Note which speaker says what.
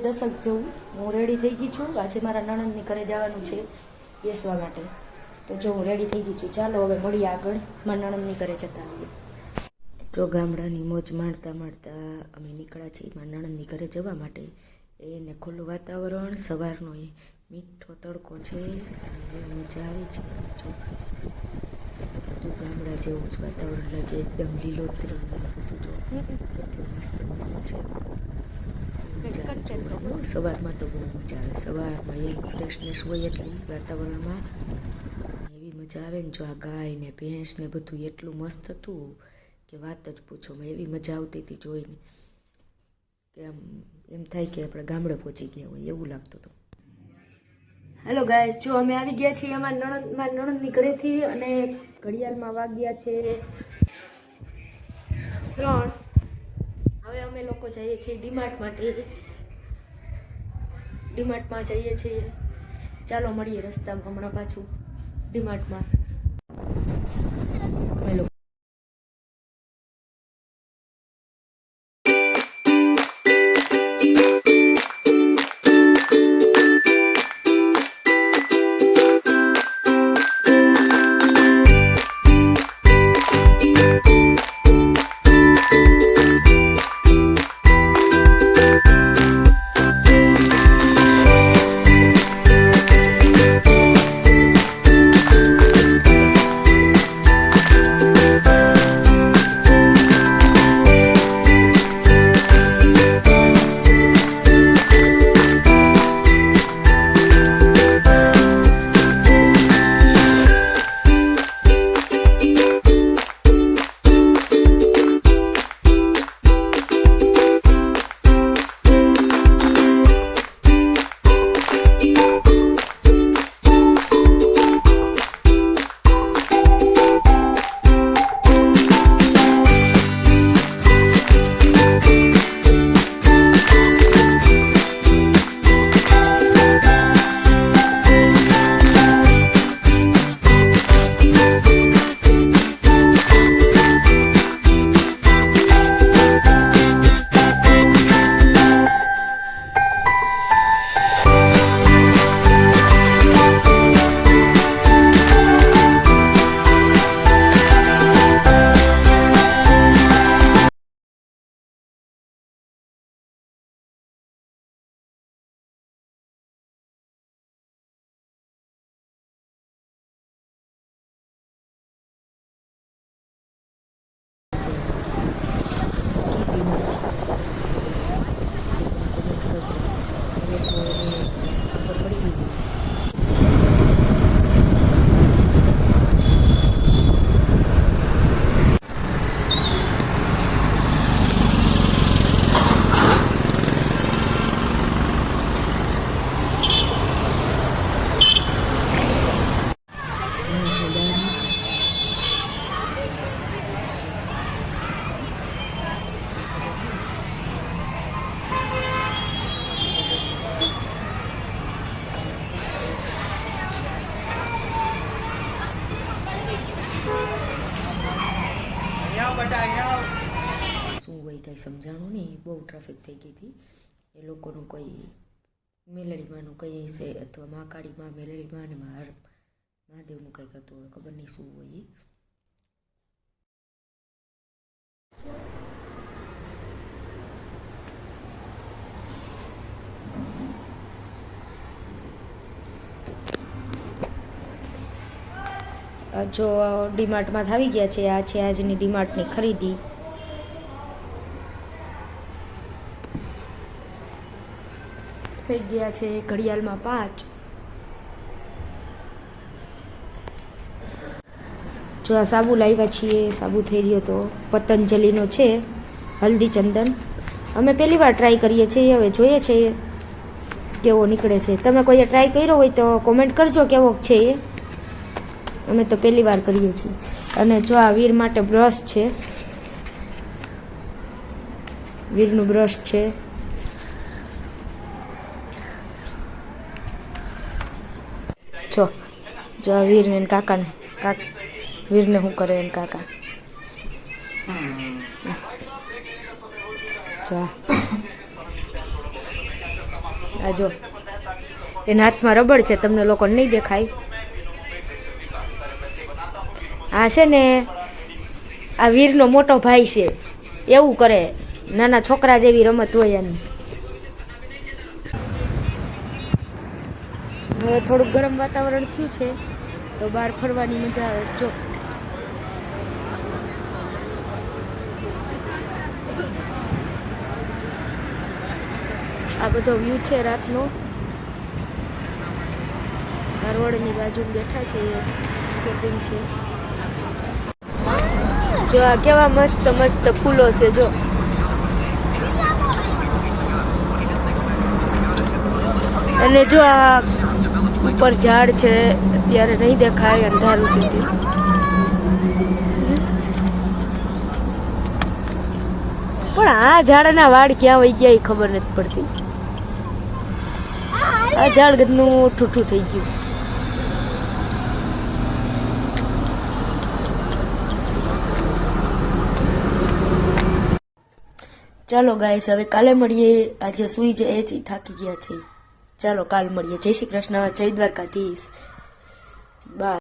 Speaker 1: 10 જેવું હું રેડી થઈ ગઈ છું. આજે મારા નણંદની ઘરે જવાનું છે બેસવા માટે. તો જો હું રેડી થઈ ગઈ છું. ચાલો હવે મળીએ આગળ મારા નણંદની ઘરે જતા આવીએ. જો ગામડાની મોજ માણતા માણતા અમે નીકળ્યા છીએ મારા નણંદની ઘરે જવા માટે. એને ખુલ્લું વાતાવરણ, સવારનો એ મીઠો તડકો છે અને મજા આવે છે. જો બધું ગામડા જેવું જ વાતાવરણ લાગે, એકદમ લીલોતરી અને બધું. જો કેટલું મસ્ત મસ્ત છે. મજા આવે જોવાની. સવારમાં તો બહુ મજા આવે. સવારમાં એમ ફ્રેશનેસ હોય એટલી વાતાવરણમાં, એવી મજા આવે ને. જો આ ગાય ને ભેંસ ને બધું એટલું મસ્ત હતું કે વાત જ પૂછો. એવી મજા આવતી હતી જોઈને કે આમ એમ થાય કે આપણે ગામડે પહોંચી ગયા હોય એવું લાગતું હતું. હેલો ગાઈસ, જો અમે આવી ગયા છીએ મારા નણંદની ઘરેથી અને ઘડિયાળમાં વાગ્યા છે 3. હવે અમે લોકો જઈએ છીએ ડીમાર્ટ માટે. ડીમાર્ટમાં જઈએ છીએ. ચાલો મળીએ રસ્તામાં હમણાં પાછું ડીમાર્ટમાં. શું હોય કંઈ સમજાણું નહીં. બહુ ટ્રાફિક થઈ ગઈ હતી. એ લોકોનું કોઈ મેલડીમાંનું કંઈ હશે અથવા મહાકાળીમાં, મેલડીમાં અને મહાદેવનું કંઈક હતું. હવે ખબર નહીં શું હોય. જો ડીમાર્ટમાં આવી ગયા છે. આ છે આજની ડીમાર્ટની ખરીદી. થઈ ગયા છે ઘડિયાળમાં 5. જો આ સાબુ લાવ્યા છીએ. સાબુ થઈ રહ્યો તો પતંજલિનો છે, હલ્દી ચંદન. અમે પહેલી વાર ટ્રાય કરીએ છીએ. હવે જોઈએ છીએ કેવો નીકળે છે. તમે કોઈએ ટ્રાય કર્યો હોય તો કોમેન્ટ કરજો કેવો છે એ. અમે તો પહેલી વાર કરીએ છીએ. અને જો આ વીર માટે બ્રશ છે, વીરનું બ્રશ છે. જો આ વીરને કાકાને વીરને શું કરે એને કાકા. જો આ જો એના હાથમાં રબડ છે, તમને લોકોને નહીં દેખાય. આ છે ને આ વીરનો મોટો ભાઈ છે, એવું કરે, નાના છોકરા જેવી રમત હોય એની. હવે થોડુંક ગરમ વાતાવરણ થયું છે તો બહાર ફરવાની મજા આવે છે. જો આ બધો વ્યૂ છે રાતનો. રોડની બાજુ બેઠા છે, શોપિંગ છે. જો આ કેવા મસ્ત મસ્ત ફૂલો છે. જો અને જો આ ઉપર ઝાડ છે, અત્યારે નહીં દેખાય, અંધારું છે તે. પણ આ ઝાડના વાડ ક્યાં વહી ગયા એ ખબર નથી પડતી. આ ઝાડ ગદનું ઠૂઠું થઈ ગયું. ચાલો ગાઈસ, હવે કાલે મળીએ. આજે સુઈ જાય છે, થાકી ગયા છે. ચાલો કાલ મળીએ. જય શ્રી કૃષ્ણ, જય દ્વારકાધીશ, બાય.